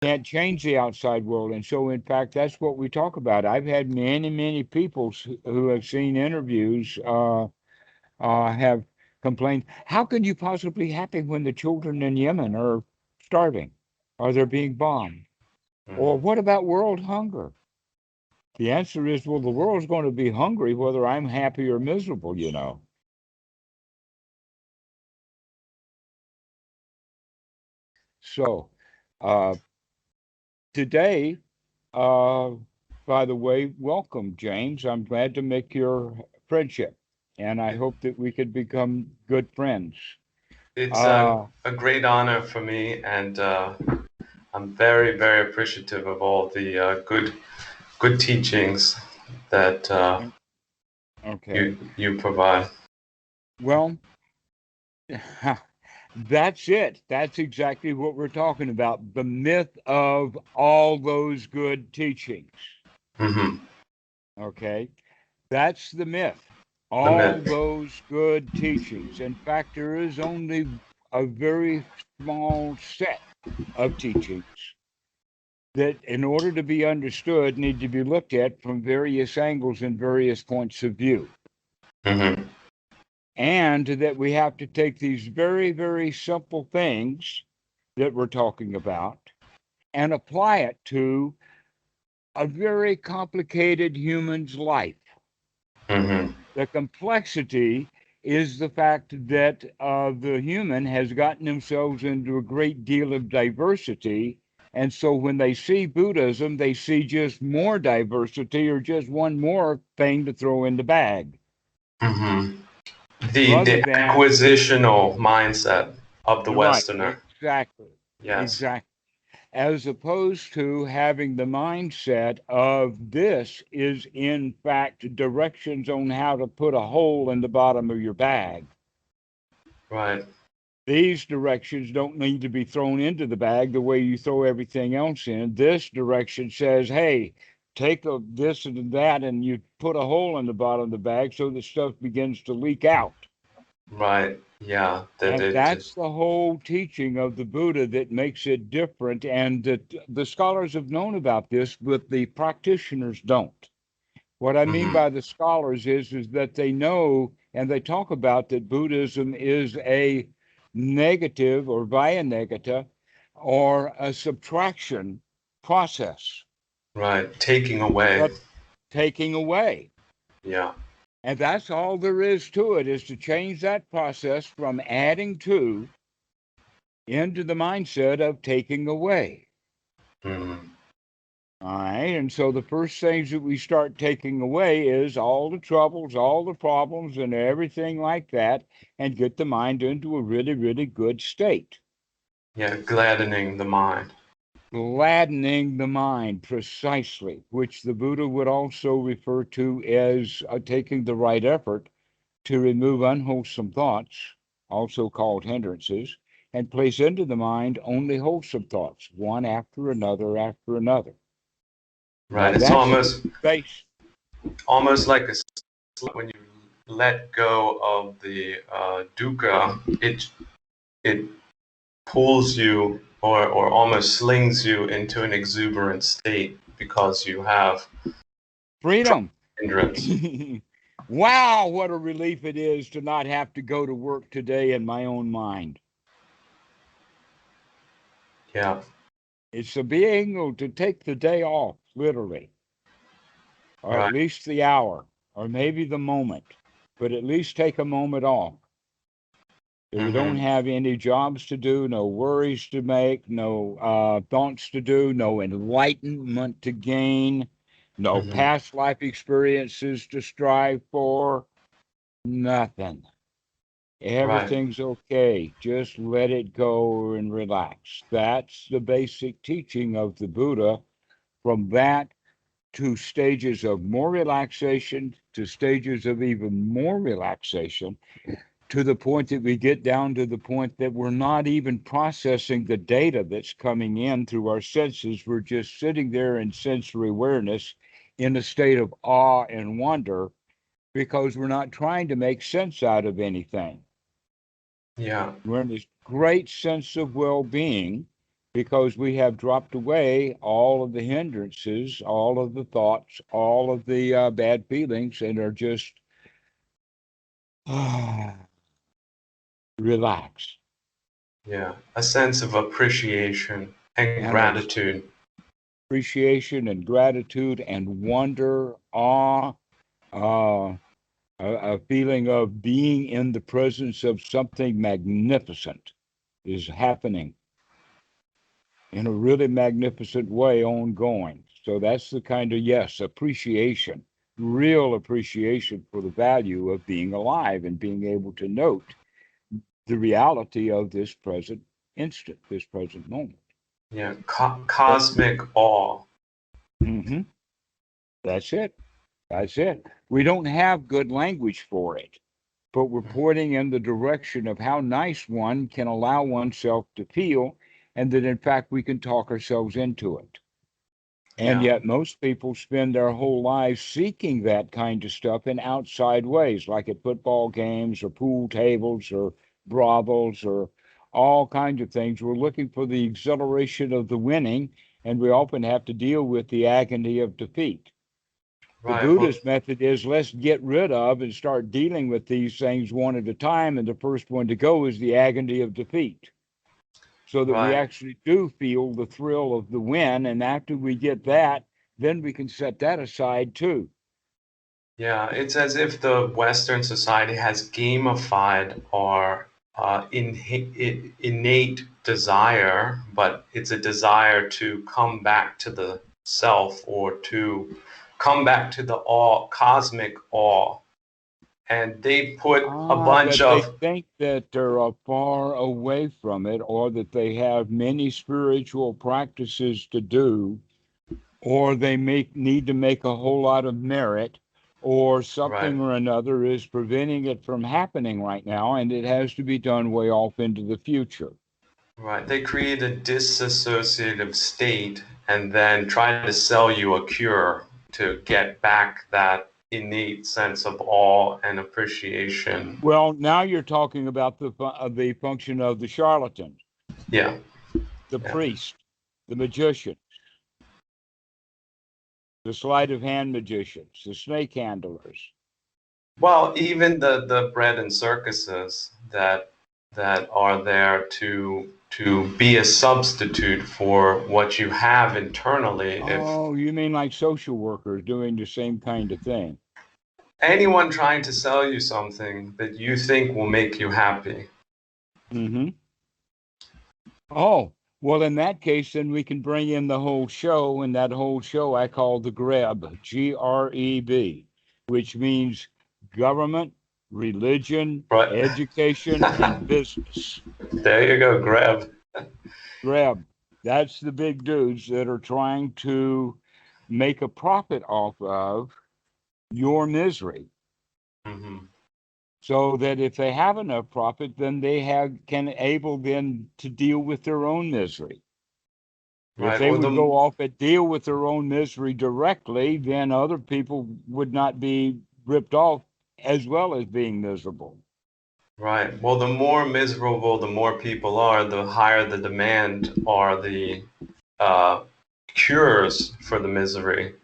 can't change the outside world. And so, in fact, that's what we talk about. I've had many, many people who have seen interviews have complained, how can you possibly be happy when the children in Yemen are starving or they're being bombed? Or Mhm. what about world hunger? The answer is, well, the world's going to be hungry whether I'm happy or miserable, you know. So uh, today, uh, by the way, welcome, James. I'm glad to make your friendship, and I hope that we could become good friends. It's Uh, a great honor for me, and I'm very, very appreciative of all the good teachings that okay. you provide. Well, that's it. That's exactly what we're talking about. The myth of all those good teachings. Hmm. Okay. That's the myth. The All myth. those good teachings. In fact, there is only a very small set of teachings that, in order to be understood, need to be looked at from various angles and various points of view. Hmm. And that we have to take these very, very simple things that we're talking about and apply it to a very complicated human's life. Hmm. The complexity is the fact that the human has gotten themselves into a great deal of diversity. And so when they see Buddhism, they see just more diversity or just one more thing to throw in the bag Hmm. rather The than, acquisitional mindset of the right, Westerner. exactly, Yes. exactly. As opposed to having the mindset of this is in fact directions on how to put a hole in the bottom of your bag. Right. These directions don't need to be thrown into the bag the way you throw everything else in. This direction says, hey, take this and that, and you put a hole in the bottom of the bag so the stuff begins to leak out. Right. Yeah. That And it. that's the whole teaching of the Buddha that makes it different. And the scholars have known about this, but the practitioners don't. What I mean Hmm. by the scholars is that they know and they talk about that Buddhism is a negative or via negata or a subtraction process, Right. Taking away. but taking away. Yeah. And that's all there is to it, is to change that process from adding to into the mindset of taking away. Hmm. All right. And so the first things that we start taking away is all the troubles, all the problems, and everything like that, and get the mind into a really, really good state. Yeah. Gladdening the mind. Gladdening the mind, precisely, which the Buddha would also refer to as taking the right effort to remove unwholesome thoughts, also called hindrances, and place into the mind only wholesome thoughts, one after another after another. Now Right. It's that's the base. almost like when you let go of the dukkha, it pulls you or almost slings you into an exuberant state because you have Freedom. hindrance. Wow, what a relief it is to not have to go to work today in my own mind. Yeah. It's a being able to take the day off, literally, or at Right. least the hour, or maybe the moment, but at least take a moment off. That we don't Hmm. have any jobs to do, no worries to make, no thoughts to do, no enlightenment to gain, no Hmm. past life experiences to strive for, nothing. Right. Everything's okay. Just let it go and relax. That's the basic teaching of the Buddha. From that to stages of more relaxation, to stages of even more relaxation, to the point that we get down to the point that we're not even processing the data that's coming in through our senses. We're just sitting there in sensory awareness in a state of awe and wonder because we're not trying to make sense out of anything. Yeah. We're in this great sense of well being. because we have dropped away all of the hindrances, all of the thoughts, all of the bad feelings, and are just relaxed. Yeah, a sense of appreciation and And of gratitude. appreciation and gratitude and wonder, awe, uh, a feeling of being in the presence of something magnificent is happening in a really magnificent way ongoing. So that's the kind of, yes, appreciation, real appreciation for the value of being alive and being able to note the reality of this present instant, this present moment. Yeah, But cosmic awe. mhm, that's it. That's it. We don't have good language for it, but we're pointing in the direction of how nice one can allow oneself to feel, and that in fact we can talk ourselves into it. And Yeah, yet, most people spend their whole lives seeking that kind of stuff in outside ways, like at football games or pool tables or brothels or all kinds of things. We're looking for the exhilaration of the winning, and we often have to deal with the agony of defeat. The right. Well, Buddhist method is let's get rid of and start dealing with these things one at a time. And the first one to go is the agony of defeat, so that we right. actually do feel the thrill of the win. And after we get that, then we can set that aside too. Yeah, it's as if the Western society has gamified our innate desire, but it's a desire to come back to the self or to come back to the awe, cosmic awe. And they put a bunch That they of, think that they're far away from it, or that they have many spiritual practices to do, or they need to make a whole lot of merit, or right, something or another is preventing it from happening right now, and it has to be done way off into the future. right. They create a disassociative state and then try to sell you a cure to get back that innate sense of awe and appreciation. Well, now you're talking about the function of the charlatan, Yeah, the yeah. priest, the magician, the sleight of hand magicians, the snake handlers. Well, even the bread and circuses that are there to be a substitute for what you have internally. If Oh, you mean like social workers doing the same kind of thing? anyone trying to sell you something that you think will make you happy. Mm-hmm. Oh, well, in that case, then we can bring in the whole show, and that whole show I call the GREB, GREB, which means government, religion, Right. education, and business. There you go, grab. GREB. That's the big dudes that are trying to make a profit off of your misery, Hmm. so that if they have enough profit, then they can able then to deal with their own misery. If Right. they Or would go the off and deal with their own misery directly, then other people would not be ripped off as well as being miserable. right. Well, the more miserable the more people are, the higher the demand are the uh, cures for the misery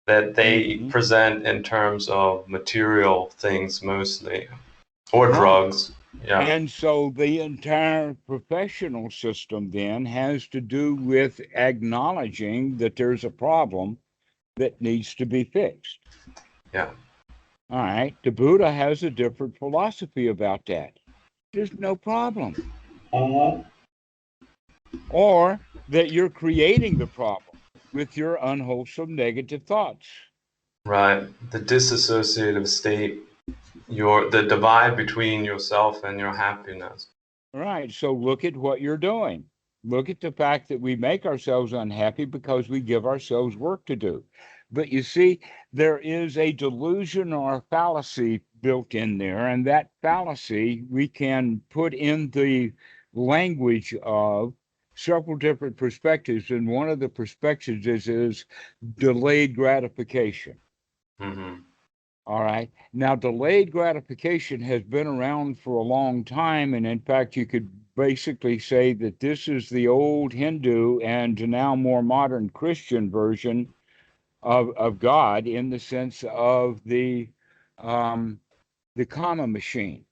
that they Hmm. present in terms of material things mostly, or Right. drugs. Yeah, And so the entire professional system then has to do with acknowledging that there's a problem that needs to be fixed. yeah. All right. The Buddha has a different philosophy about that. There's no problem. Mhm. Or that you're creating the problem with your unwholesome negative thoughts. Right. The disassociative state, the divide between yourself and your happiness. All right. So look at what you're doing. Look at the fact that we make ourselves unhappy because we give ourselves work to do. But you see, there is a delusion or a fallacy built in there, and that fallacy we can put in the language of several different perspectives. And one of the perspectives is delayed gratification. Hmm. All right. Now, delayed gratification has been around for a long time. And in fact, you could basically say that this is the old Hindu and now more modern Christian version of God, in the sense of the karma machine,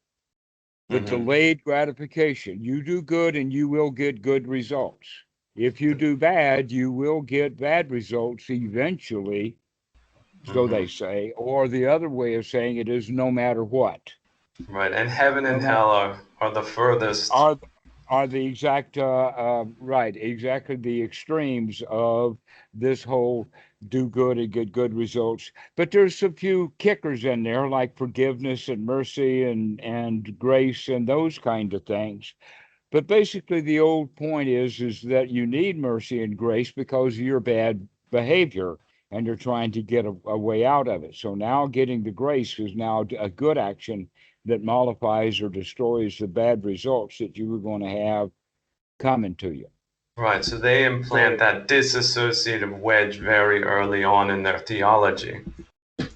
the delayed gratification. You do good and you will get good results. If you do bad, you will get bad results eventually, so they say. Or the other way of saying it is no matter what. Right, and heaven No and matter hell are the furthest. are the exact right, exactly the extremes of this whole do good and get good results. But there's a few kickers in there, like forgiveness and mercy and grace and those kind of things. But basically, the old point is that you need mercy and grace because of your bad behavior, and you're trying to get a way out of it. So now getting the grace is now a good action that mollifies or destroys the bad results that you were going to have coming to you. Right, so they implant So that disassociative wedge very early on in their theology.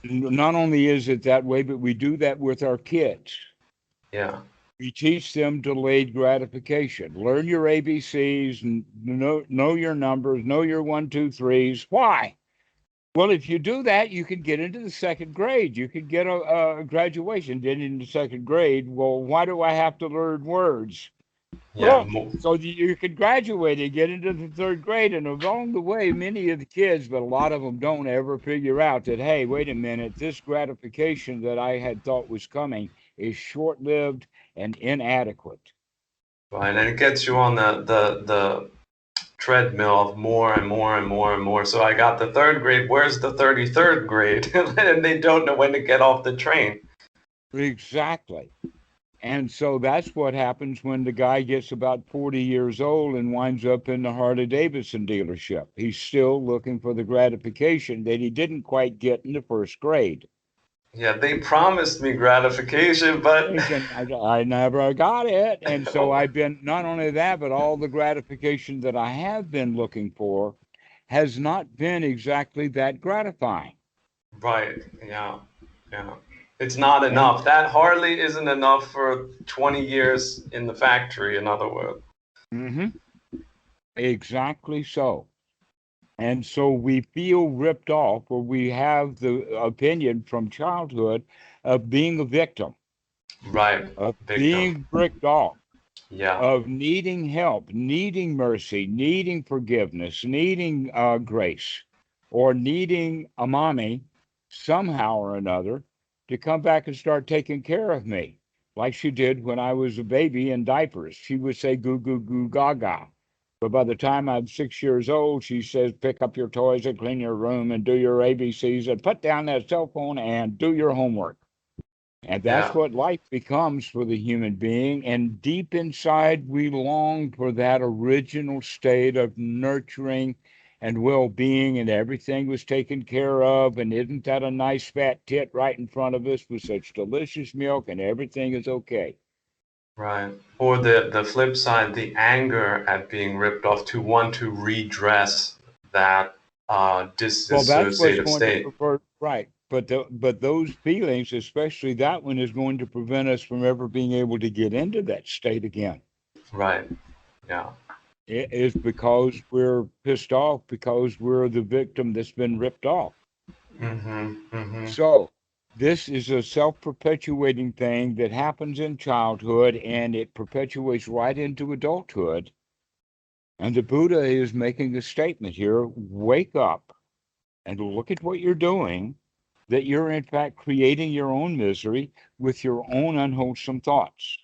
not only is it that way, but we do that with our kids. Yeah. We teach them delayed gratification. Learn your ABCs, and know your numbers, know your 1, 2, 3s. Why? Well, if you do that, you can get into the second grade. You could get a graduation. Then in the second grade, well, why do I have to learn words? Yeah. Well, so you can graduate and get into the third grade. And along the way, many of the kids, but a lot of them don't ever figure out that, hey, wait a minute, this gratification that I had thought was coming is short-lived and inadequate. Right, and it gets you on the treadmill of more and more and more and more. So I got the third grade. Where's the 33rd grade? And they don't know when to get off the train. Exactly. And so that's what happens when the guy gets about 40 years old and winds up in the Harley Davidson dealership. He's still looking for the gratification that he didn't quite get in the first grade. Yeah, they promised me gratification, but I never got it. And so I've been, not only that, but all the gratification that I have been looking for has not been exactly that gratifying. right, yeah, yeah. It's not And enough. That hardly isn't enough for 20 years in the factory, in other words. mhm, exactly so. And so we feel ripped off, or we have the opinion from childhood of being a victim, Right, of victim. being bricked off, Yeah, of needing help, needing mercy, needing forgiveness, needing grace, or needing a mommy somehow or another to come back and start taking care of me, like she did when I was a baby in diapers. She would say goo goo goo gaga. But by the time I'm 6 years old, she says, pick up your toys and clean your room and do your ABCs and put down that cell phone and do your homework. And that's yeah, what life becomes for the human being. And deep inside, we long for that original state of nurturing and well being, and everything was taken care of. And isn't that a nice fat tit right in front of us with such delicious milk, and everything is okay? right. Or the flip side, the anger at being ripped off to want to redress that Well, that's what's disassociative going to state. prefer, right. But those feelings, especially that one, is going to prevent us from ever being able to get into that state again. Right, yeah. It is because we're pissed off because we're the victim that's been ripped off. Mm-hmm, mm-hmm. So this is a self-perpetuating thing that happens in childhood, and it perpetuates right into adulthood. And the Buddha is making a statement here: wake up and look at what you're doing, that you're in fact creating your own misery with your own unwholesome thoughts.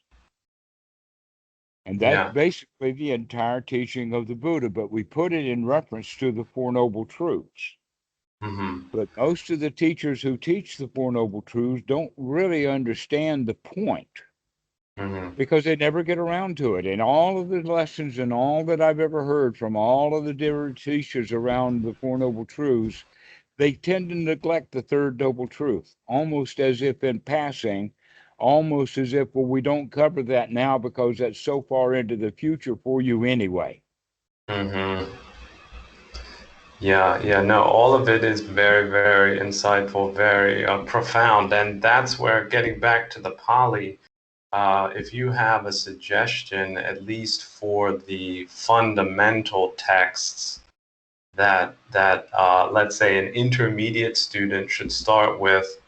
And that's Yeah, basically the entire teaching of the Buddha, but we put it in reference to the Four Noble Truths. mm-hmm, But most of the teachers who teach the Four Noble Truths don't really understand the point mm-hmm. because they never get around to it. And all of the lessons and all that I've ever heard from all of the different teachers around the Four Noble Truths, they tend to neglect the third noble truth, almost as if in passing, almost as if, well, we don't cover that now because that's so far into the future for you anyway. Mm-hmm. Yeah, yeah, no, all of it is very, very insightful, very profound. And that's where getting back to the Pali, if you have a suggestion, at least for the fundamental texts that let's say an intermediate student should start with.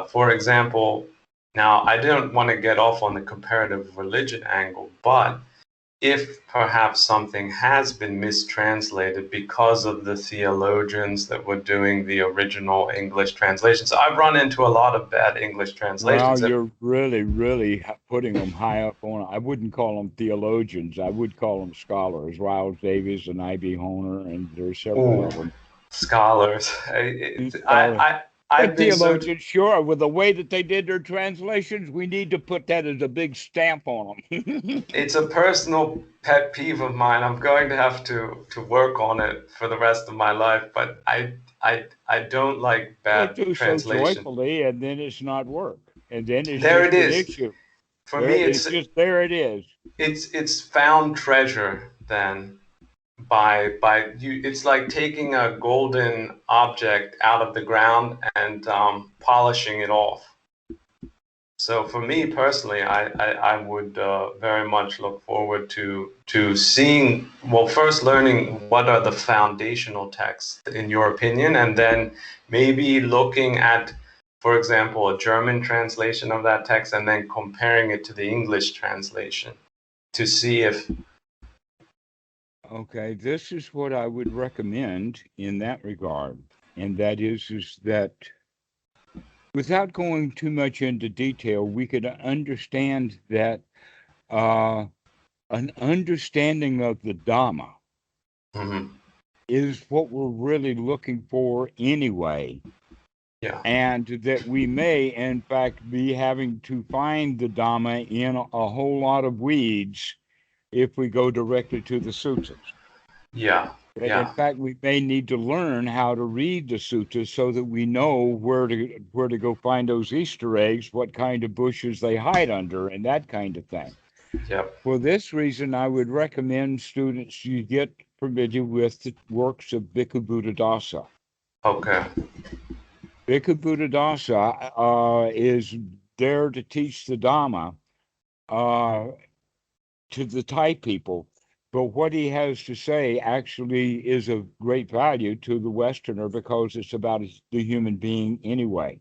For example, now I don't want to get off on the comparative religion angle, but if perhaps something has been mistranslated because of the theologians that were doing the original English translations. I've run into a lot of bad English Well, translations. you're really, really putting them high up on. I wouldn't call them theologians. I would call them scholars. Riles Davies and I.B. Honer, and there's several Ooh, of them. scholars. Scholars. I've But been so theologians, sure, with the way that they did their translations, we need to put that as a big stamp on them. it's a personal pet peeve of mine. I'm going to have to work on it for the rest of my life, but I don't like They bad do so translation. joyfully, and then it's not work, and then it's There it just an is. issue. For There, me, it's just there. It is. it's found treasure then by you. It's like taking a golden object out of the ground and polishing it off. So for me personally, I would very much look forward to seeing, well, first learning what are the foundational texts in your opinion, and then maybe looking at, for example, a German translation of that text and then comparing it to the English translation to see if, Okay, this is what I would recommend in that regard, and that is that without going too much into detail, we could understand that an understanding of the Dhamma Mhm. is what we're really looking for anyway, Yeah, and that we may, in fact, be having to find the Dhamma in a whole lot of weeds if we go directly to the sutras. yeah, That in yeah, fact we may need to learn how to read the sutras so that we know where to go find those Easter eggs, what kind of bushes they hide under, and that kind of thing. yep. For this reason, I would recommend students you get familiar with the works of Bhikkhu Buddhadasa. Okay. Bhikkhu Buddhadasa is there to teach the Dhamma uh, to the Thai people. But what he has to say actually is of great value to the Westerner because it's about the human being anyway.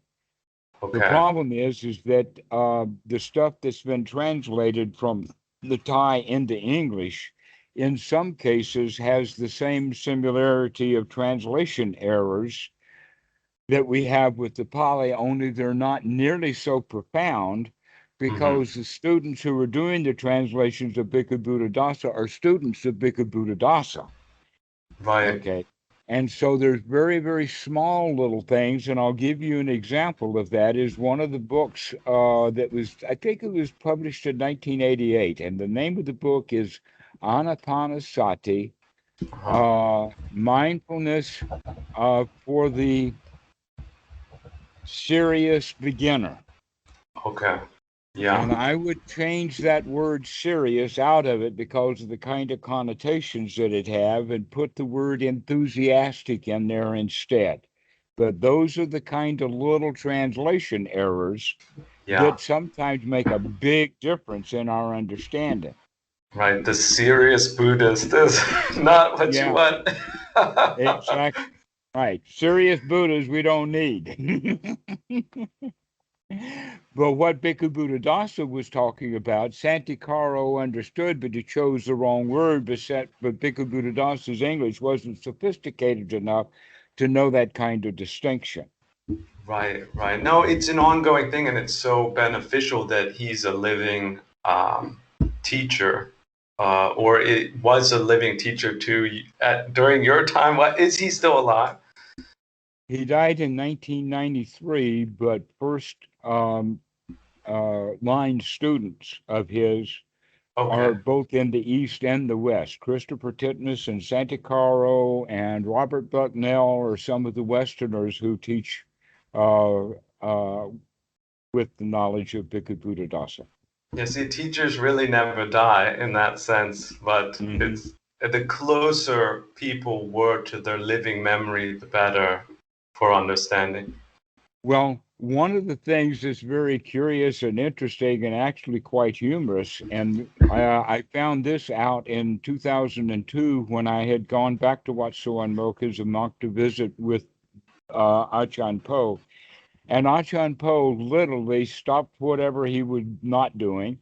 The Okay. problem is that the stuff that's been translated from the Thai into English, in some cases, has the same similarity of translation errors that we have with the Pali, only they're not nearly so profound Hmm. because the students who are doing the translations of Bhikkhu Buddhadasa are students of Bhikkhu Buddhadasa. Right. Okay. And so there's very, very small little things. And I'll give you an example of that is one of the books that was, I think it was published in 1988. And the name of the book is Anapanasati, Uh-huh. Mindfulness for the Serious Beginner. Okay. And Yeah. I would change that word serious out of it because of the kind of connotations that it have and put the word enthusiastic in there instead. But those are the kind of little translation errors Yeah. that sometimes make a big difference in our understanding. Right. The serious Buddhist is not what you Yeah, want. exactly. Right. Serious Buddhas we don't need. But what Bhikkhu Buddhadasa was talking about, Santikaro understood, but he chose the wrong word. But Bhikkhu Buddhadasa's English wasn't sophisticated enough to know that kind of distinction. Right, right. No, it's an ongoing thing, and it's so beneficial that he's a living teacher, or it was a living teacher too during your time. What is he still alive? He died in 1993, but first line students of his are Okay. both in the East and the West. Christopher Titmus and Santikaro and Robert Bucknell are some of the Westerners who teach uh, uh, with the knowledge of Bhikkhu Buddhadasa. Yeah, see, teachers really never die in that sense, but Mm-hmm. it's the closer people were to their living memory, the better for understanding. Well, one of the things that's very curious and interesting and actually quite humorous, and I found this out in 2002 when I had gone back to Wat Suan Mok as a monk to visit with Achan Po. And Achan Po literally stopped whatever he was not doing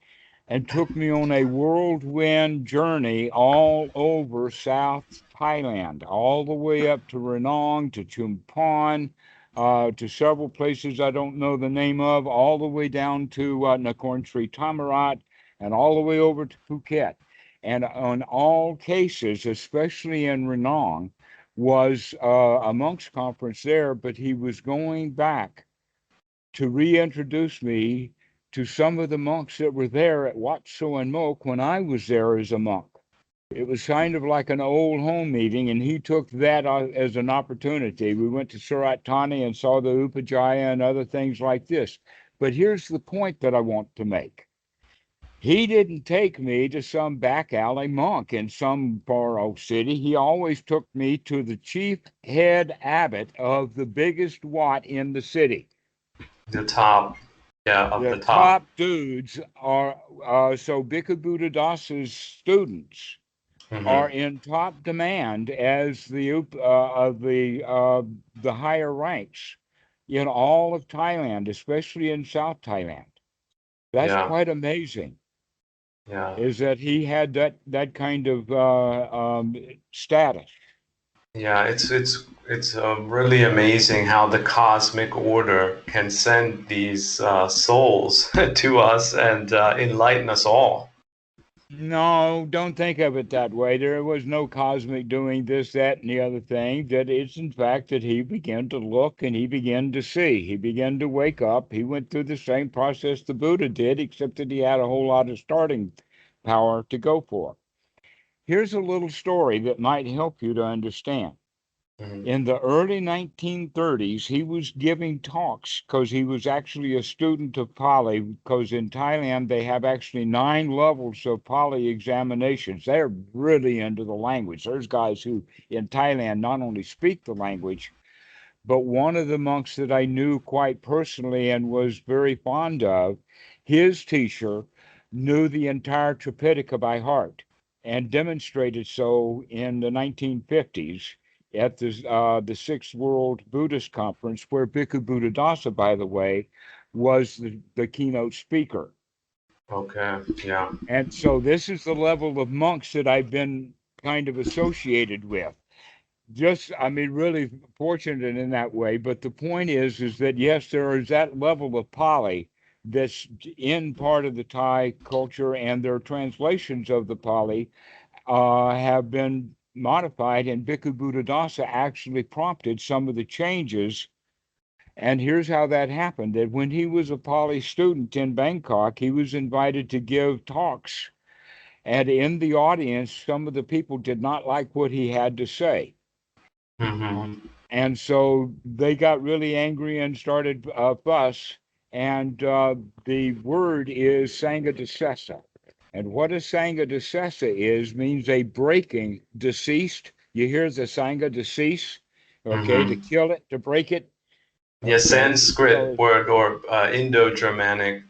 and took me on a whirlwind journey all over South Thailand, all the way up to Ranong, to Chumpon, to several places I don't know the name of, all the way down to Nakorn Sri Thammarat, and all the way over to Phuket. And on all cases, especially in Ranong, was a monks conference there, but he was going back to reintroduce me to some of the monks that were there at Wat Suan Mok when I was there as a monk. It was kind of like an old home meeting, and he took that as an opportunity. We went to Surat Thani and saw the Upajaya and other things like this. But here's the point that I want to make. He didn't take me to some back alley monk in some far off city. He always took me to the chief head abbot of the biggest wat in the city. The top, yeah, of The the top. top dudes are so Bhikkhu Buddhadasa's students are Hmm. in top demand as of the higher ranks in all of Thailand, especially in South Thailand. That's Yeah, quite amazing. yeah, Is that he had that kind of status? yeah. It's really amazing how the cosmic order can send these souls to us and enlighten us all. No, don't think of it that way. There was no cosmic doing this, that, and the other thing. That it's in fact that he began to look and he began to see. He began to wake up. He went through the same process the Buddha did, except that he had a whole lot of starting power to go for. Here's a little story that might help you to understand. Mhm. In the early 1930s, he was giving talks because he was actually a student of Pali. Because in Thailand, they have actually 9 levels of Pali examinations. They're really into the language. There's guys who in Thailand not only speak the language, but one of the monks that I knew quite personally and was very fond of, his teacher knew the entire Tripitaka by heart and demonstrated so in the 1950s at the Sixth World Buddhist Conference, where Bhikkhu Buddhadasa, by the way, was the keynote speaker. Okay, yeah. And so this is the level of monks that I've been kind of associated with. Just, I mean, really fortunate in that way. But the point is that yes, there is that level of Pali that's in part of the Thai culture, and their translations of the Pali have been modified, and Bhikkhu Buddhadasa actually prompted some of the changes. And here's how that happened: that when he was a Pali student in Bangkok, he was invited to give talks. And in the audience, some of the people did not like what he had to say. Hmm. And so they got really angry and started a fuss. And the word is Sangha Sessa. And what a Sangha Sessa is means a breaking, deceased. You hear the Sangha decease, okay, to Hmm. kill it, to break it, Yeah, okay. Sanskrit So word or Indo-Germanic,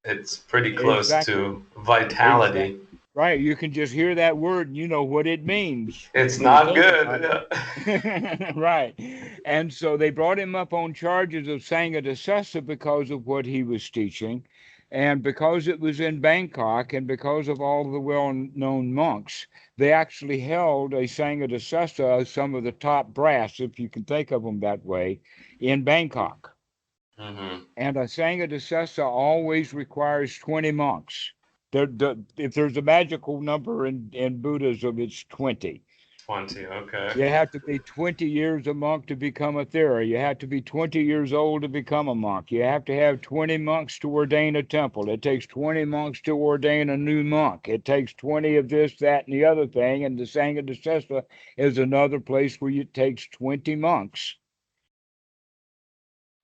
it's pretty close exactly, to vitality. exactly. Right. You can just hear that word and you know what it means It's when you not think good. about it. Yeah. Right. And so they brought him up on charges of Sangha Sessa because of what he was teaching. And because it was in Bangkok and because of all the well known monks, they actually held a Sangha Sessa of some of the top brass, if you can think of them that way, in Bangkok. Hmm. And a Sangha Sessa always requires 20 monks. If there's a magical number in Buddhism, it's 20. 20, okay. You have to be 20 years a monk to become a thera. You have to be 20 years old to become a monk. You have to have 20 monks to ordain a temple. It takes 20 monks to ordain a new monk. It takes 20 of this, that, and the other thing. And the Sangha Sessa is another place where it takes 20 monks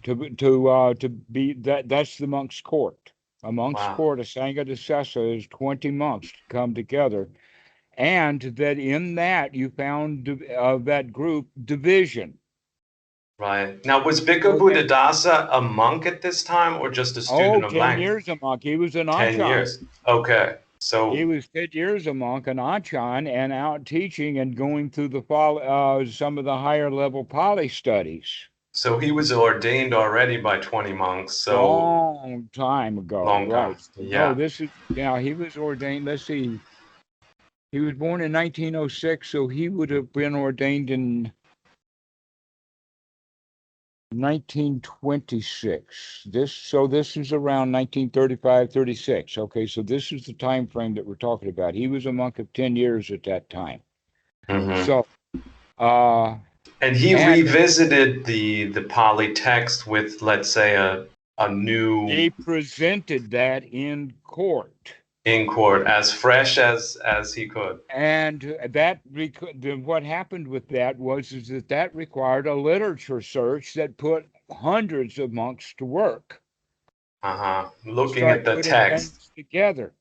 to be that. That's the monk's court. A monk's Wow. court, a Sangha Sessa, is 20 monks to come together, and that in that you found of that group division. Right. Now, was Bhikkhu So that, Buddhadasa a monk at this time or just a oh, student of 10 Lang? years a monk. He was an 10 Achan. years. Okay. He So was 10 years a monk, an Achan, and out teaching and going through some of the higher level Pali studies. so he was ordained already by 20 monks. So Long time ago, long time. right? No, Yeah. this is, yeah, he was ordained. Let's see, he was born in 1906, so he would have been ordained in 1926. This is around 1935, 36. Okay, so this is the time frame that we're talking about. He was a monk of 10 years at that time. Hmm. So, uh, And he and revisited the Pali text with, let's say, a new he presented that in court. in court as fresh as he could. And what happened with that was is that that required a literature search that put hundreds of monks to work Uh-huh. to Looking at start the putting text. things together.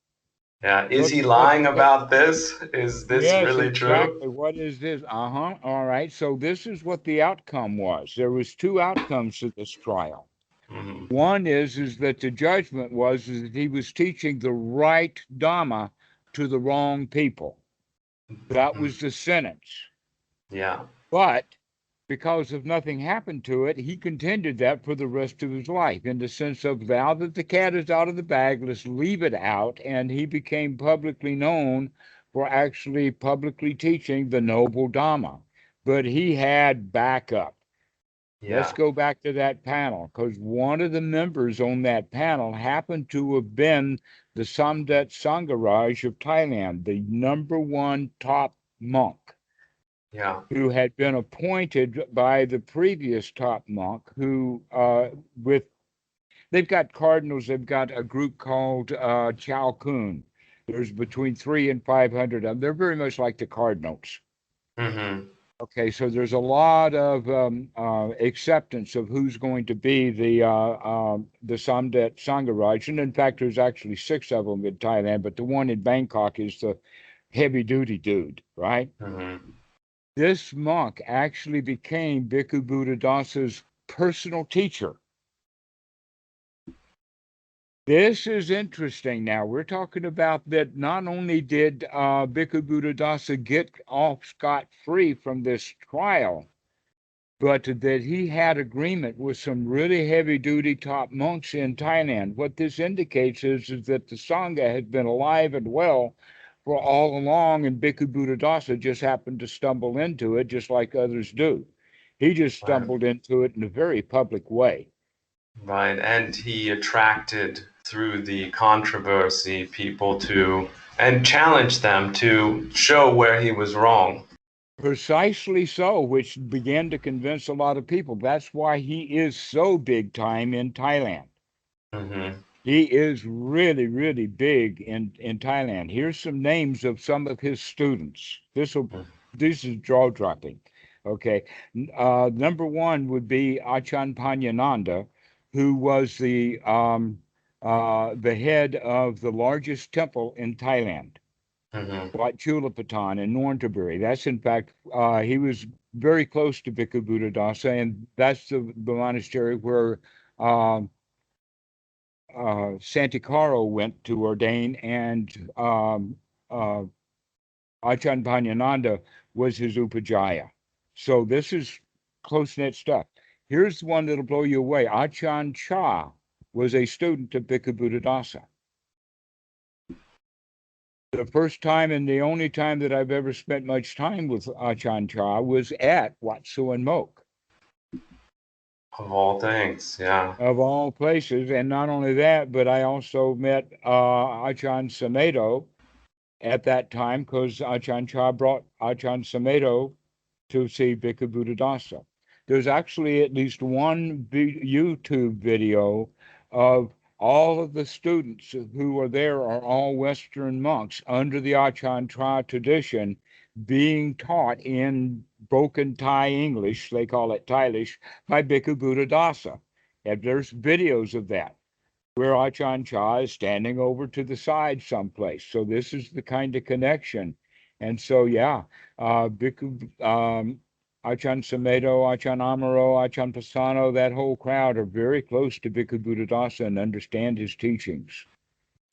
Yeah. Is he Looking at lying the text. about this? Is this Yes, really true? exactly. What is this? Uh-huh. All right. So this is what the outcome was. There was two outcomes to this trial. Hmm. One is that the judgment was is that he was teaching the right Dhamma to the wrong people. That was the sentence. Yeah. But because of nothing happened to it, he contended that for the rest of his life, in the sense of now that the cat is out of the bag, let's leave it out. And he became publicly known for actually publicly teaching the noble Dhamma. But he had backup. Let's Yeah. go back to that panel because one of the members on that panel happened to have been the Samdet Sangharaj of Thailand, the number one top monk Yeah. who had been appointed by the previous top monk who with they've got cardinals, they've got a group called Chao Kun. There's between 300 and 500 of them. They're very much like the cardinals. Hmm. Okay, so there's a lot of acceptance of who's going to be the Samdet Sangharaj, and in fact, there's actually six of them in Thailand, but the one in Bangkok is the heavy duty dude, right? Hmm. This monk actually became Bhikkhu Buddhadasa's personal teacher. This is interesting. Now, we're talking about that not only did Bhikkhu Buddhadasa get off scot-free from this trial, but that he had agreement with some really heavy-duty top monks in Thailand. What this indicates is that the Sangha has been alive and well for all along, and Bhikkhu Buddhadasa just happened to stumble into it, just like others do. He just Right. stumbled into it in a very public way. Right. And he attracted through the controversy people to and challenged them to show where he was wrong. Precisely so, which began to convince a lot of people. That's why he is so big time in Thailand. Hmm. He is really, really big in Thailand. Here's some names of some of his students. This is jaw dropping. Okay, number one would be Achan Panyananda, who was the head of the largest temple in Thailand, Hmm. Wat Chulapatan in Nonthaburi. That's in fact he was very close to Bhikkhu Buddhadasa, and that's the monastery where um, Santikaro went to ordain, and uh, Achan Panyananda was his upajjhaya. So this is close knit stuff. Here's one that'll blow you away. Achan Cha was a student of Bhikkhu Buddhadasa. The first time and the only time that I've ever spent much time with Achan Cha was at Wat Suan Mok, Of all things, yeah. of all places. And not only that, but I also met Achan Samedo at that time because Ajahn Chah brought Ajahn Samedo to see Bhikkhu Buddhadasa. There's actually at least one YouTube video of all of the students who are there are all Western monks under the Ajahn Chah tradition being taught in broken Thai English, they call it Thailish, by Bhikkhu Buddhadasa. And there's videos of that where Ajahn Chah is standing over to the side someplace. So this is the kind of connection. And so, yeah, Bhikkhu, Achan Samedo, Achan Amaro, Achan Pasano, that whole crowd are very close to Bhikkhu Buddhadasa and understand his teachings.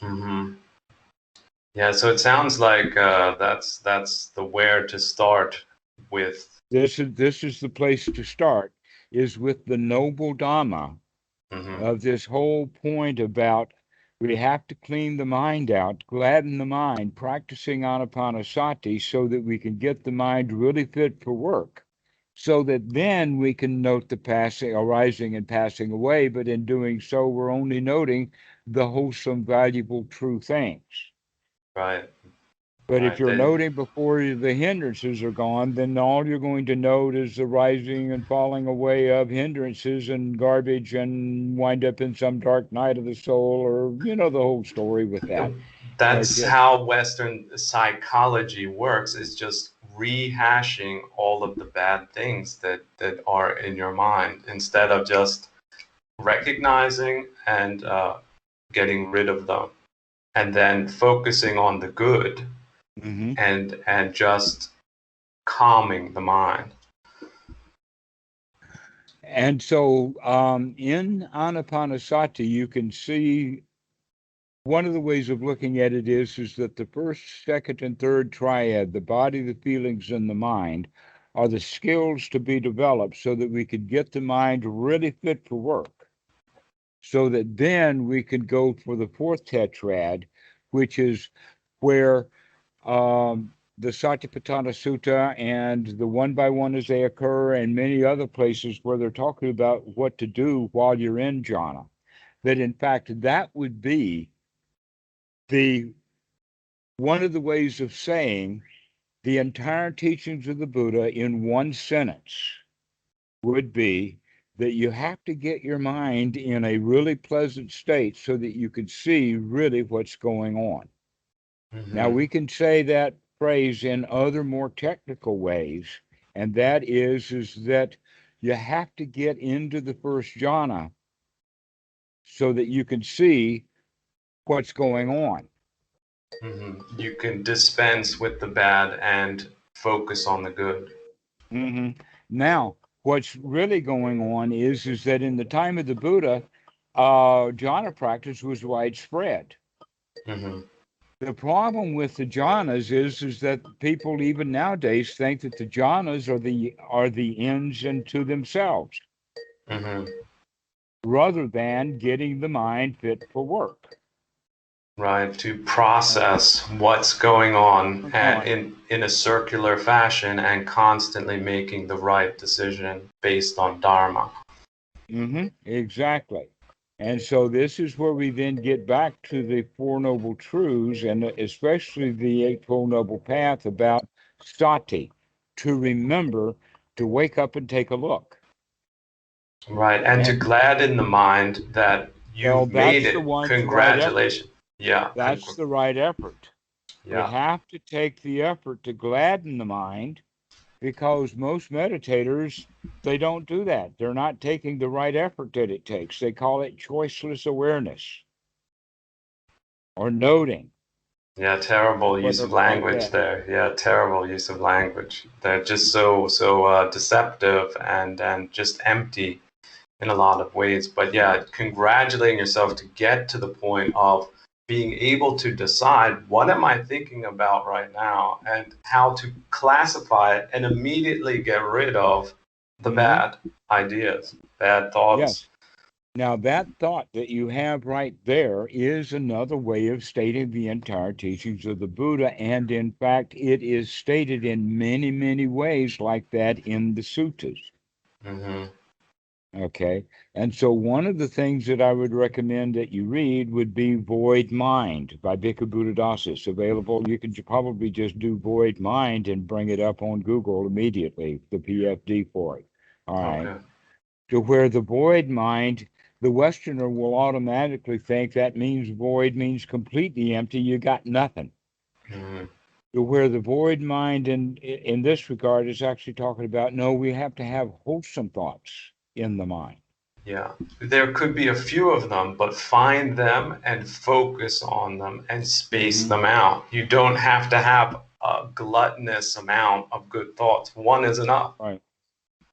Mm-hmm. Yeah, so it sounds like that's the where to start with. This is the place to start, is with the noble Dhamma Mm-hmm. of this whole point about we have to clean the mind out, gladden the mind, practicing anapanasati so that we can get the mind really fit for work, so that then we can note the passing, arising and passing away. But in doing so, we're only noting the wholesome, valuable, true things. Right. But if Right. you're noting before the hindrances are gone, then all you're going to note is the rising and falling away of hindrances and garbage and wind up in some dark night of the soul, or, the whole story with that. That's Okay. how Western psychology works, is just rehashing all of the bad things that are in your mind instead of just recognizing and getting rid of them, and then focusing on the good Mm-hmm. and just calming the mind. And so in Anapanasati, you can see one of the ways of looking at it is that the first, second, and third triad, the body, the feelings, and the mind, are the skills to be developed so that we could get the mind really fit for work. So that then we can go for the fourth tetrad, which is where the Satipatthana Sutta and the one by one as they occur, and many other places where they're talking about what to do while you're in jhana. That in fact, that would be the one of the ways of saying the entire teachings of the Buddha in one sentence would be that you have to get your mind in a really pleasant state so that you can see really what's going on. Now, Mm-hmm. we can say that phrase in other more technical ways, and that is that you have to get into the first jhana so that you can see what's going on. Mm-hmm. You can dispense with the bad and focus on the good. Mm-hmm. Now, what's really going on is that in the time of the Buddha, jhana practice was widespread. Mm-hmm. The problem with the jhanas is that people even nowadays think that the jhanas are the ends unto themselves, Mm-hmm. rather than getting the mind fit for work. Right, to process what's going on On. in a circular fashion and constantly making the right decision based on Dharma. Mm-hmm. Exactly. And so this is where we then get back to the Four Noble Truths, and especially the Eightfold Noble Path about sati, to remember to wake up and take a look. Right, and to And gladden the mind that well, you've made that's the it. one's right effort. Congratulations. Yeah, That's the right effort. We yeah. have to take the effort to gladden the mind, because most meditators, they don't do that. They're not taking the right effort that it takes. They call it choiceless awareness or noting, Yeah, terrible use of whatever like language that. there. Yeah, terrible use of language. They're just so deceptive and just empty in a lot of ways. But yeah, congratulating yourself to get to the point of being able to decide what am I thinking about right now and how to classify it and immediately get rid of the Mm-hmm. bad ideas, bad thoughts. Yes. Now, that thought that you have right there is another way of stating the entire teachings of the Buddha. And in fact, it is stated in many, many ways like that in the suttas. Mm-hmm. Okay. And so one of the things that I would recommend that you read would be Void Mind by Bhikkhu Buddhadasa. It's available. You can probably just do Void Mind and bring it up on Google immediately, the PFD for it. All right. Okay. To where the void mind, the Westerner will automatically think that means void means completely empty, you got nothing. Mm-hmm. To where the void mind in this regard is actually talking about, no, we have to have wholesome thoughts in the mind. Yeah, there could be a few of them, but find them and focus on them and space Mm-hmm. them out. You don't have to have a gluttonous amount of good thoughts. One is enough. Right.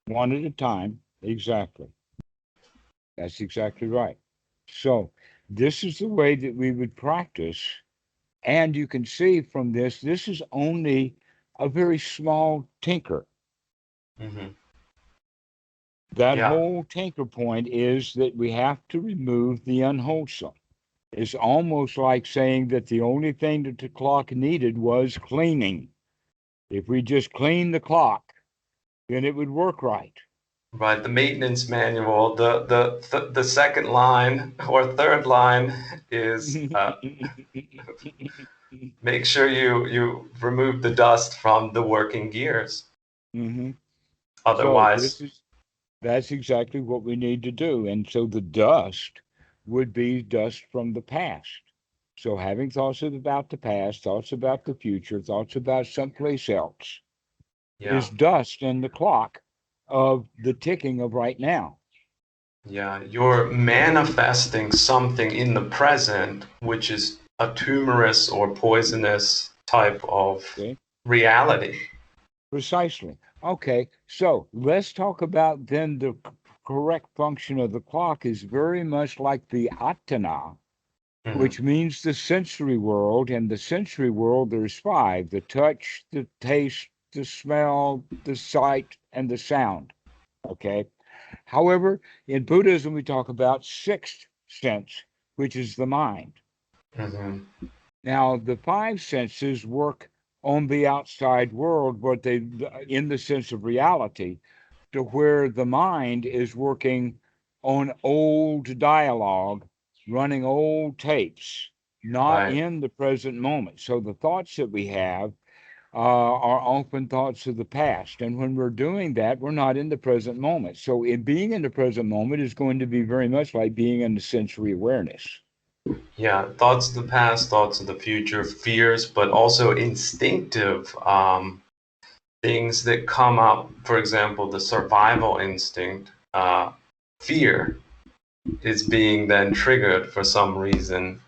one at a time. Exactly. That's exactly right. So this is the way that we would practice. And you can see from this, this is only a very small tinker. Hmm. That Yeah, whole tinker point is that we have to remove the unwholesome. It's almost like saying that the only thing that the clock needed was cleaning. If we just clean the clock, then it would work right. right. The maintenance manual, the second line or third line is make sure you remove the dust from the working gears. Hmm. So Otherwise, that's exactly what we need to do. And so the dust would be dust from the past. So having thoughts about the past, thoughts about the future, thoughts about someplace else yeah, is dust in the clock of the ticking of right now. yeah, you're manifesting something in the present, which is a tumorous or poisonous type of Okay. reality. Precisely. Okay. So let's talk about then the correct function of the clock is very much like the atana, Hmm. which means the sensory world. And the sensory world, there's five: the touch, the taste, the smell, the sight, and the sound. Okay. However, in Buddhism, we talk about sixth sense, which is the mind. Hmm. Now, the five senses work on the outside world, but they, in the sense of reality, to where the mind is working on old dialogue, running old tapes, not Right. in the present moment. So the thoughts that we have are often thoughts of the past. And when we're doing that, we're not in the present moment. So being in the present moment is going to be very much like being in the sensory awareness. Yeah, thoughts of the past, thoughts of the future, fears, but also instinctive things that come up. For example, the survival instinct, fear is being then triggered for some reason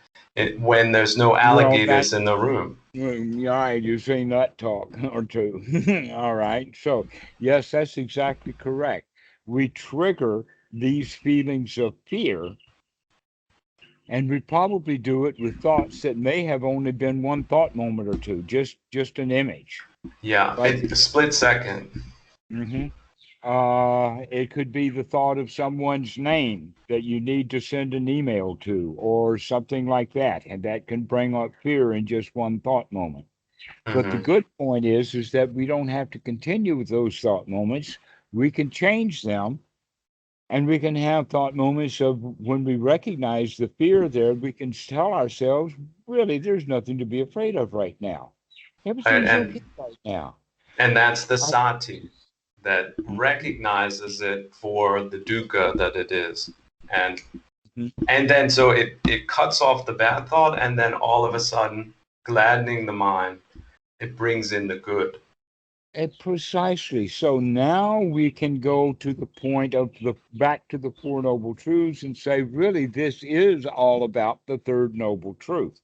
when there's no Well, that alligators in the room. All right, you say nut talk or two. All right. So, yes, that's exactly correct. We trigger these feelings of fear, and we probably do it with thoughts that may have only been one thought moment or two, just an image. Yeah, Like, it's a split second. mhm. It could be the thought of someone's name that you need to send an email to, or something like that, and that can bring up fear in just one thought moment. But the Hmm. good point is that we don't have to continue with those thought moments. We can change them, and we can have thought moments of when we recognize the fear there, we can tell ourselves, really, there's nothing to be afraid of right now. Right, Everything's okay right now. and that's the I, sati that recognizes it for the dukkha that it is, and Mhm. and then so it cuts off the bad thought, and then all of a sudden, gladdening the mind, it brings in the good. Precisely. So now we can go to the point of the back to the Four Noble Truths and say, really, this is all about the third noble truth.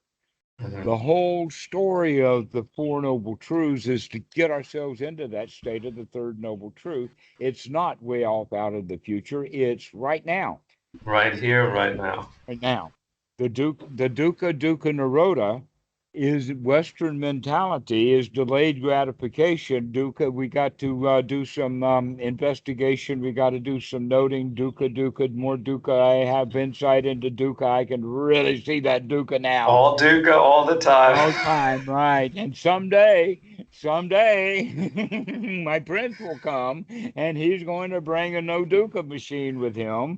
Hmm. The whole story of the Four Noble Truths is to get ourselves into that state of the third noble truth. It's not way off out of the future. It's right now. Right here, right now. Right now. The dukkha dukkha nirodha is Western mentality, is delayed gratification. Dukkha, we got to do some investigation. We got to do some noting. Dukkha dukkha, more dukkha. I have insight into dukkha. I can really see that dukkha now. All dukkha all the time. All time, right. And someday, my prince will come and he's going to bring a no dukkha machine with him.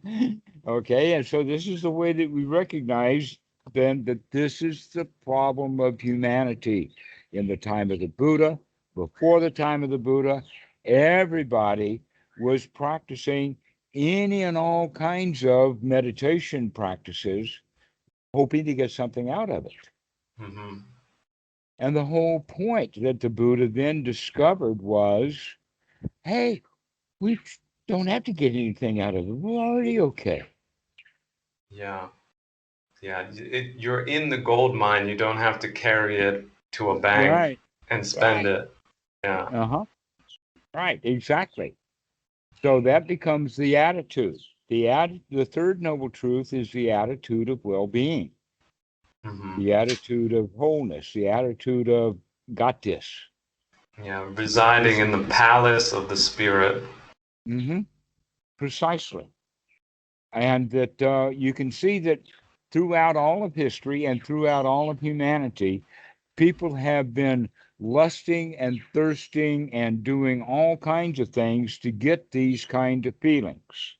Okay. And so this is the way that we recognize then that this is the problem of humanity. In the time of the Buddha, before the time of the Buddha, everybody was practicing any and all kinds of meditation practices, hoping to get something out of it. Hmm. And the whole point that the Buddha then discovered was, hey, we don't have to get anything out of it. We're already okay. Yeah, yeah. You're in the gold mine. You don't have to carry it to a bank Right, and spend right. it. Yeah. Uh-huh. Right, exactly. So that becomes the attitude. The third noble truth is the attitude of well-being, Hmm. the attitude of wholeness, the attitude of got this. Yeah, residing in the palace of the spirit. Hmm. Precisely. And that you can see that throughout all of history and throughout all of humanity, people have been lusting and thirsting and doing all kinds of things to get these kind of feelings.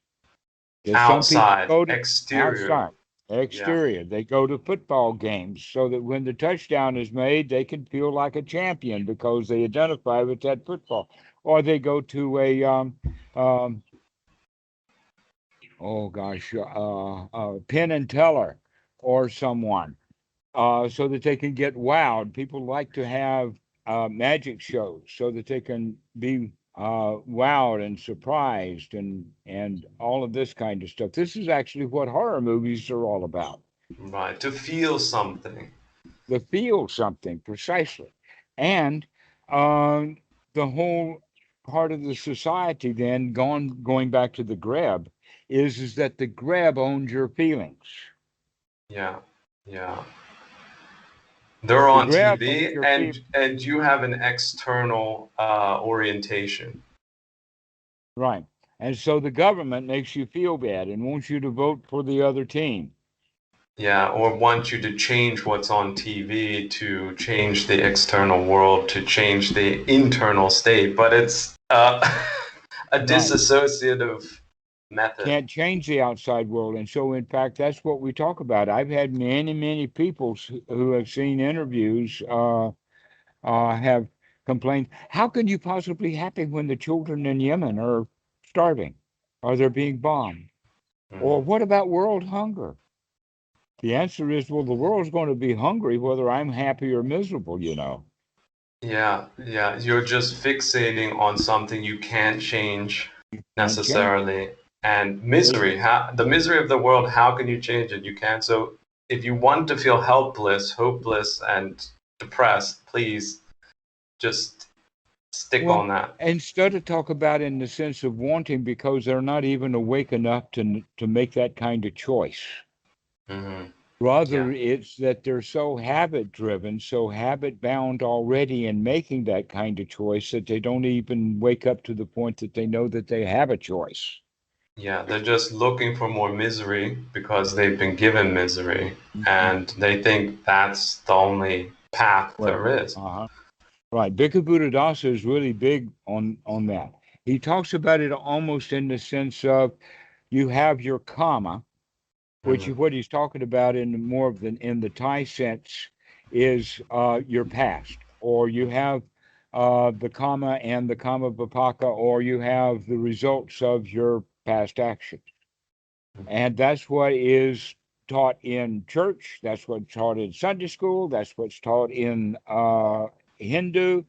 That some people Outside, go to exterior. outside, Yeah, exterior. They go to football games so that when the touchdown is made, they can feel like a champion because they identify with that football. Or they go to a um, oh gosh, Penn and Teller or someone, so that they can get wowed. People like to have magic shows so that they can be wowed and surprised and all of this kind of stuff. This is actually what horror movies are all about. right. To feel something. The feel something precisely, and um, the whole part of the society then going back to the grab is that the grab owns your feelings. Yeah, yeah. They're The on grab owns TV, your and feelings. you have an external orientation. Right. And so the government makes you feel bad and wants you to vote for the other team. Yeah, or want you to change what's on TV to change the external world, to change the internal state. But it's a Right. disassociative method. Can't change the outside world. And so, in fact, that's what we talk about. I've had many, many people who have seen interviews have complained, how can you possibly be happy when the children in Yemen are starving or they're being bombed? Or Mm. what about world hunger? The answer is, well, the world's going to be hungry whether I'm happy or miserable. Yeah, yeah. You're just fixating on something you can't change Can't change necessarily. And it. misery, the misery of the world, how can you change it? You can't. So if you want to feel helpless, hopeless, and depressed, please just stick Well, on that. instead of talk about in the sense of wanting, because they're not even awake enough to make that kind of choice. Hmm. Yeah, Rather, it's that they're so habit driven, so habit bound already in making that kind of choice that they don't even wake up to the point that they know that they have a choice. yeah. They're just looking for more misery because they've been given misery, Mhm. and they think that's the only path Well, there is. uh-huh. Right. Bhikkhu Buddhadasa is really big on that. He talks about it almost in the sense of you have your karma, which Hmm. is what he's talking about in more of the in the Thai sense is your past, or you have the karma and the karma vipaka, or you have the results of your past actions, and that's what is taught in church. That's what's taught in Sunday school. That's what's taught in Hindu,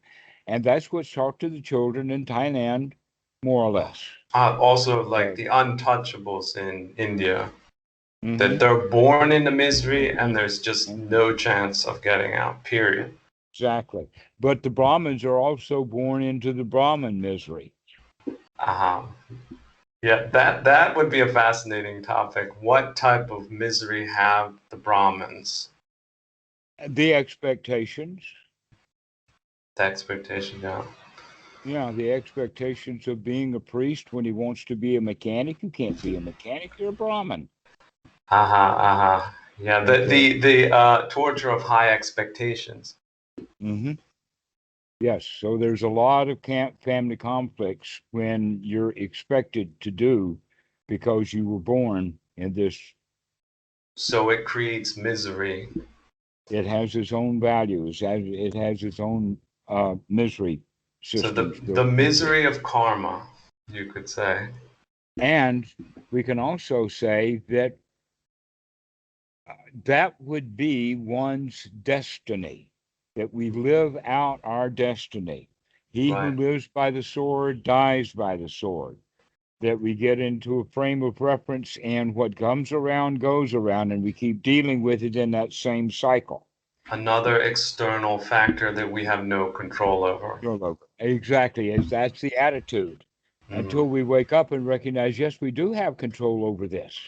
and that's what's taught to the children in Thailand, more or less. Also, like So, the untouchables in India, that mhm. they're born into misery and there's just no chance of getting out, period. Exactly. But the Brahmins are also born into the Brahmin misery. Uh-huh. Yeah, that would be a fascinating topic. What type of misery have the Brahmins? The expectations, The expectation, yeah. the expectations of being a priest when he wants to be a mechanic. You can't be a mechanic, you're a Brahmin. Uh-huh, uh-huh. Yeah, the Okay. the the torture of high expectations. Hmm. Yes. So there's a lot of family conflicts when you're expected to do because you were born in this. So it creates misery. It has its own values, it has its own misery So systems the built into it. misery of karma, you could say. And we can also say that that would be one's destiny, that we live out our destiny. He who Right. lives by the sword dies by the sword. That we get into a frame of reference, and what comes around goes around, and we keep dealing with it in that same cycle. Another external factor that we have no control over. Exactly, as that's the attitude. until we wake up and recognize, yes, we do have control over this,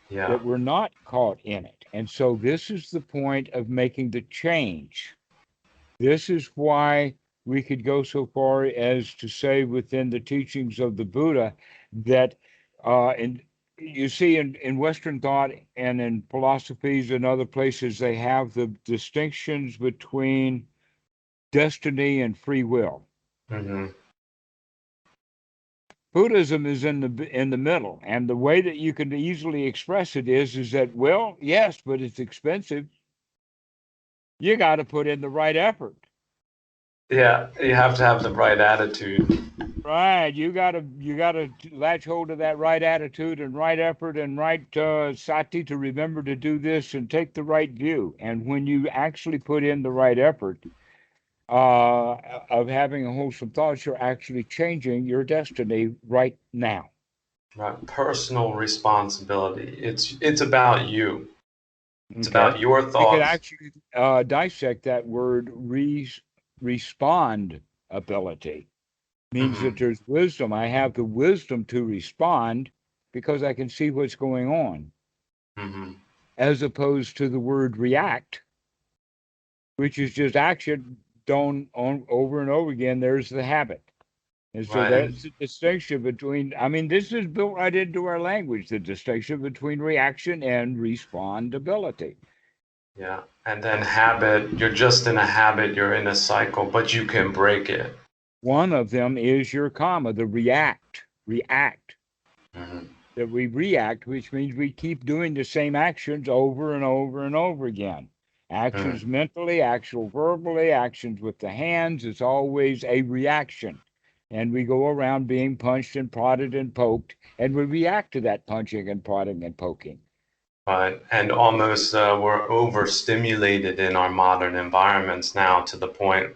Yeah. that we're not caught in it. And so this is the point of making the change. This is why we could go so far as to say within the teachings of the Buddha that, and you see in Western thought and in philosophies and other places, they have the distinctions between destiny and free will. Mm-hmm. Buddhism is in the middle, and the way that you can easily express it is that, well, yes, but it's expensive. You got to put in the right effort. Yeah, you have to have the right attitude. Right, you gotta latch hold of that right attitude and right effort and right sati to remember to do this and take the right view. And when you actually put in the right effort of having a wholesome thoughts, you're actually changing your destiny right now. Right. Personal responsibility. It's about you. It's Okay, about your we could thoughts. actually dissect that word respond ability. Means Mm-hmm. that there's wisdom. I have the wisdom to respond because I can see what's going on, Mm-hmm. as opposed to the word react, which is just action done on over and over again. There's the habit. And so Right. that's the distinction between, I mean, this is built right into our language, the distinction between reaction and respondability. Yeah. And then habit, you're just in a habit, you're in a cycle, but you can break it. One of them is your karma, the react. Mm-hmm. That we react, which means we keep doing the same actions over and over and over again. Mm. Actions mentally, actions verbally, actions with the hands. It's always a reaction. And we go around being punched and prodded and poked, and we react to that punching and prodding and poking. Right. And almost we're overstimulated in our modern environments now to the point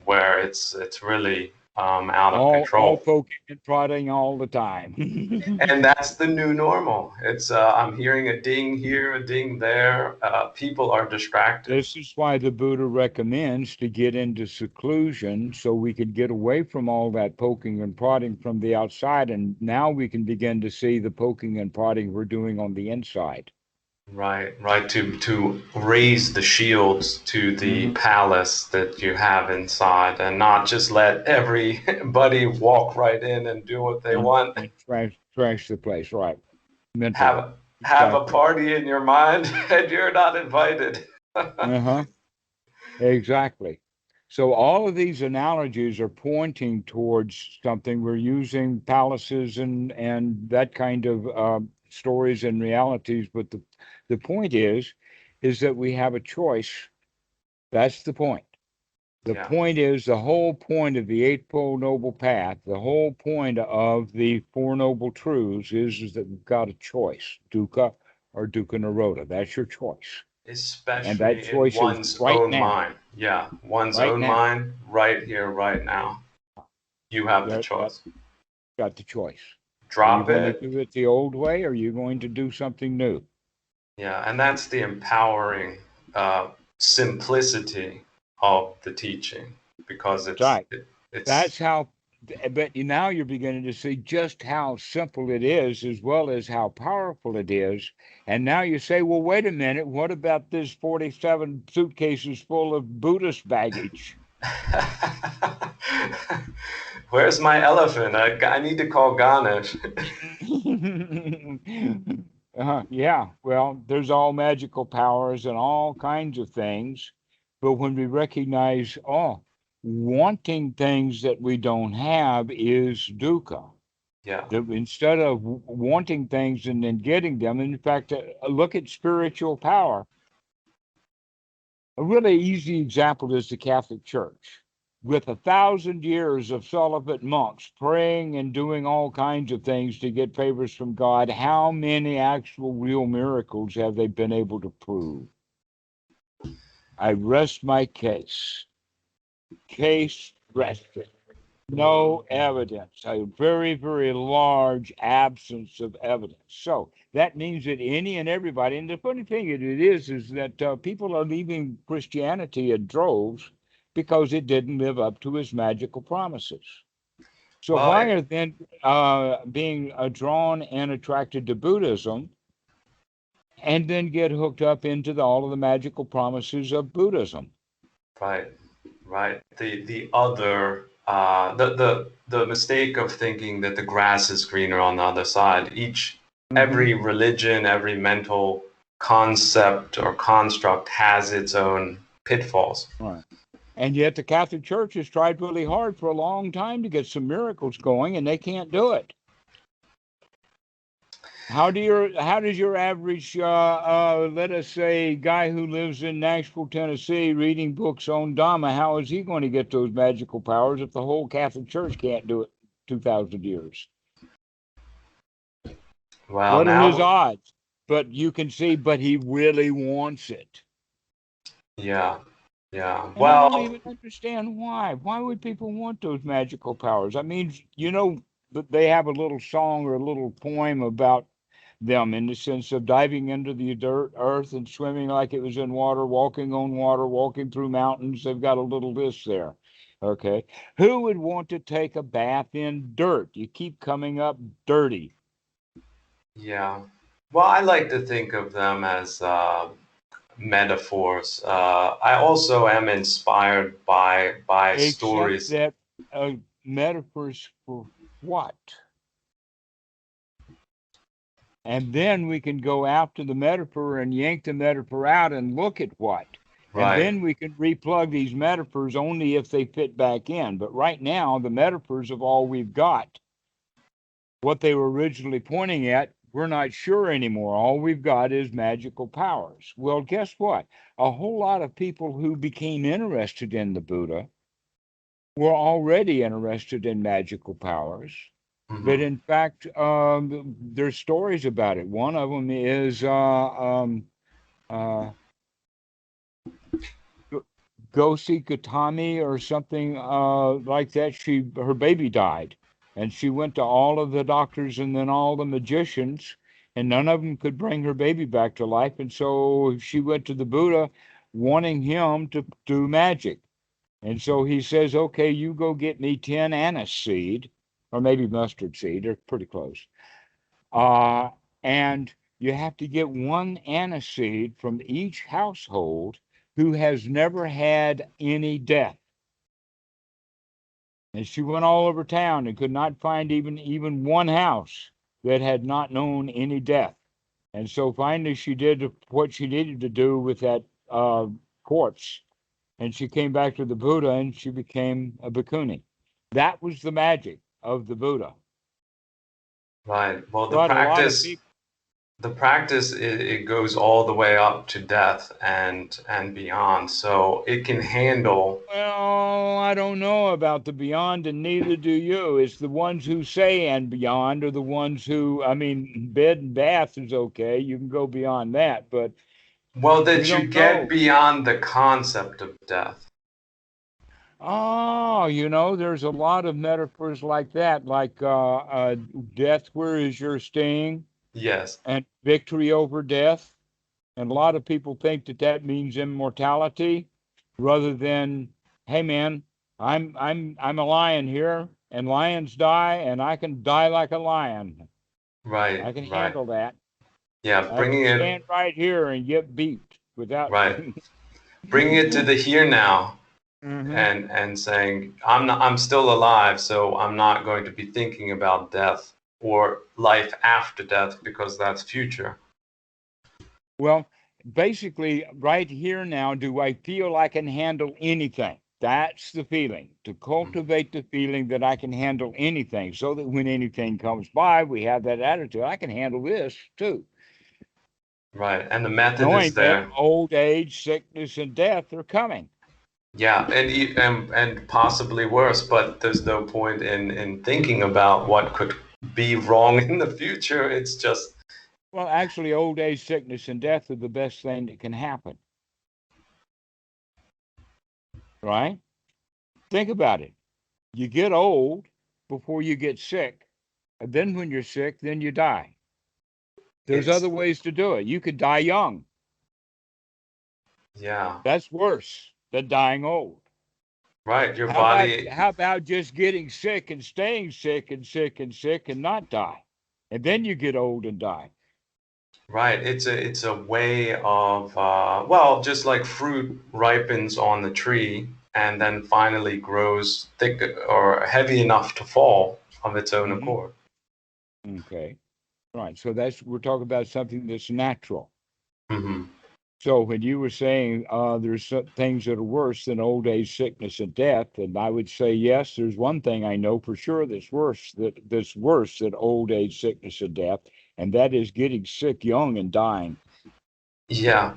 where it's really out of All control. poking and prodding all the time. And that's the new normal. It's I'm hearing a ding here, a ding there. People are distracted. This is why the Buddha recommends to get into seclusion so we can get away from all that poking and prodding from the outside. And now we can begin to see the poking and prodding we're doing on the inside. Right, right. To raise the shields to the Mm-hmm. palace that you have inside, and not just let everybody walk right in and do what they want. And trash the place, right? Mentally. Have a Exactly. party in your mind, and you're not invited. Uh-huh. Exactly. So all of these analogies are pointing towards something. We're using palaces and that kind of stories and realities, but the point is that we have a choice. That's the point. The Yeah, point is the whole point of the Eightfold Noble Path, the whole point of the Four Noble Truths is that we've got a choice, dukkha or dukkha nirodha. That's your choice. And that especially in choice is one's right own now, mind. Yeah, one's right own now. mind, right here, right now. You have the That choice. got the choice. Are you Drop going to it. do it the old way, or are you going to do something new? Yeah, and that's the empowering simplicity of the teaching because Right. it's That's how, but now you're beginning to see just how simple it is, as well as how powerful it is. And now you say, well, wait a minute, what about this 47 suitcases full of Buddhist baggage? Where's my elephant? I need to call Ganesh. Yeah, well, there's all magical powers and all kinds of things. But when we recognize, oh, wanting things that we don't have is dukkha. Yeah, That instead of wanting things and then getting them, in fact, look at spiritual power. A really easy example is the Catholic Church. With 1,000 years of celibate monks praying and doing all kinds of things to get favors from God, how many actual real miracles have they been able to prove? I rest my case. Case rested. No evidence, a very, very large absence of evidence. So that means that any and everybody, and the funny thing it is that people are leaving Christianity in droves because it didn't live up to its magical promises. So Well, why are then being drawn and attracted to Buddhism and then get hooked up into all of the magical promises of Buddhism? right, right. The other the mistake of thinking that the grass is greener on the other side. Hmm. Every religion, every mental concept or construct has its own pitfalls. Right. And yet the Catholic Church has tried really hard for a long time to get some miracles going, and they can't do it. How does your average let us say guy who lives in Nashville, Tennessee, reading books on Dhamma, how is he going to get those magical powers if the whole Catholic Church can't do it 2,000 years? Well, What are his now, odds? But you can see, but he really wants it. yeah, yeah. And I don't Well, even understand why. Why would people want those magical powers? I mean, they have a little song or a little poem about them in the sense of diving into the dirt earth and swimming like it was in water, walking on water, walking through mountains. They've got a little list there. Okay. Who would want to take a bath in dirt? You keep coming up dirty. yeah. Well, I like to think of them as metaphors. I also am inspired by Except stories. that metaphors for what? And then we can go after the metaphor and yank the metaphor out and look at what. And Right. then we can replug these metaphors only if they fit back in. But right now, the metaphors of all we've got, what they were originally pointing at, we're not sure anymore. All we've got is magical powers. Well, guess what? A whole lot of people who became interested in the Buddha were already interested in magical powers. But Hmm. in fact, there's stories about it. One of them is uh, Gosi Katami or something like that. Her baby died, and she went to all of the doctors and then all the magicians, and none of them could bring her baby back to life. And so she went to the Buddha, wanting him to do magic. And so he says, "Okay, you go get me 10 anise seed, or maybe mustard seed. They're pretty close." Uh, and you have to get one aniseed from each household who has never had any death. And she went all over town and could not find even one house that had not known any death. And so finally she did what she needed to do with that corpse. And she came back to the Buddha and she became a bhikkhuni. That was the magic of the Buddha. Right. Well, But a lot of people, the practice, it goes all the way up to death and beyond. So it can handle. well, I don't know about the beyond, and neither do you. It's the ones who say and beyond are the ones who, I mean, bed and bath is okay. You can go beyond that, but Well, you that you don't get know. beyond the concept of death. Oh, there's a lot of metaphors like that, like death, where is your sting? Yes. And victory over death. And a lot of people think that that means immortality rather than, hey man, I'm a lion here and lions die and I can die like a lion. Right. I can Right. handle that. Yeah. I can Bringing it. stand right here and get beat without. Right. Bringing it to the here now. Hmm. And saying I'm still alive, so I'm not going to be thinking about death or life after death because that's future. Well, basically, right here now, do I feel I can handle anything? That's the feeling, to cultivate the feeling that I can handle anything so that when anything comes by, we have that attitude. I can handle this too. Right, and the method Knowing is that there. old age, sickness, and death are coming. Yeah, and possibly worse, but there's no point in thinking about what could be wrong in the future. It's just Well, actually, old age, sickness, and death are the best thing that can happen, right? Think about it. You get old before you get sick, and then when you're sick, then you die. There's it's other ways to do it. You could die young. yeah. That's worse than dying old. Right. Your How about body. how about just getting sick and staying sick and sick and sick and not die? And then you get old and die. Right. It's a way of well, just like fruit ripens on the tree and then finally grows thick or heavy enough to fall of its own Hmm. accord. Okay. Right. So we're talking about something that's natural. Hmm. So when you were saying there's some things that are worse than old age, sickness, and death, and I would say yes, there's one thing I know for sure that's worse than old age, sickness, and death, and that is getting sick young and dying. Yeah.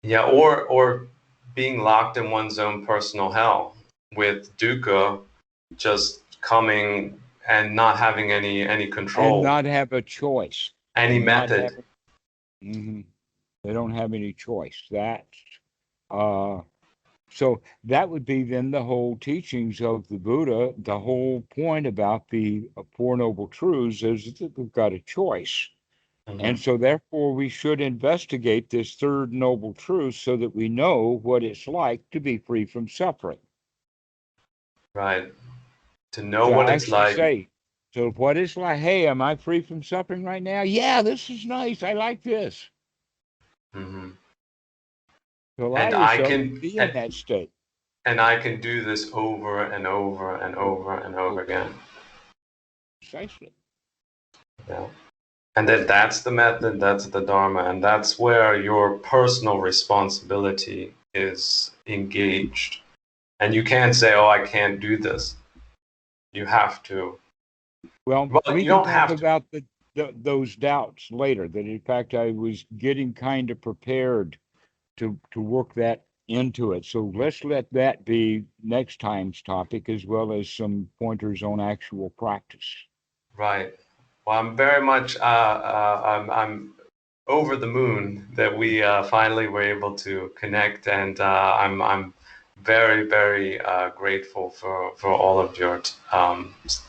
Yeah. Or being locked in one's own personal hell with dukkha just coming and not having any And control, not have a choice. any And not method. have they don't have any choice. Uh so that would be then the whole teachings of the Buddha. The whole point about the Four Noble Truths is that we've got a choice. And Hmm. so therefore we should investigate this third noble truth so that we know what it's like to be free from suffering. Right. To know To what it's actually like. say, so what it's like, hey, am I free from suffering right now? Yeah, this is nice. I like this. Hmm. To allow And I yourself to can be in that state. and I can do this over and over and over and over Oh, again. precisely. Yeah. And that's the method, that's the Dharma, and that's where your personal responsibility is engaged. And you can't say, oh, I can't do this. You have to. Well, Well, we you can don't talk have to. about those doubts later. That in fact I was getting kind of prepared to work that into it. So let's let that be next time's topic, as well as some pointers on actual practice. Right. Well, I'm very much, I'm over the moon that we finally were able to connect, and I'm very, very grateful for all of your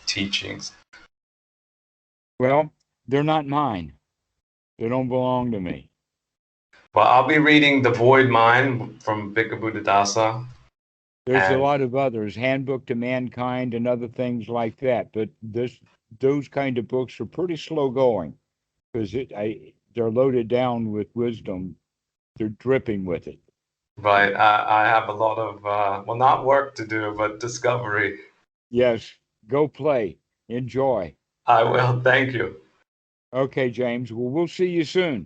teachings. Well, they're not mine. They don't belong to me. Well, I'll be reading The Void Mind from Bhikkhu Buddhadasa, There's a and lot of others, Handbook to Mankind and other things like that, but those kind of books are pretty slow going because they're loaded down with wisdom. They're dripping with it. right, I have a lot of well, not work to do, but discovery. Yes, go play. Enjoy. I will. Thank you. Okay, James. Well, we'll see you soon.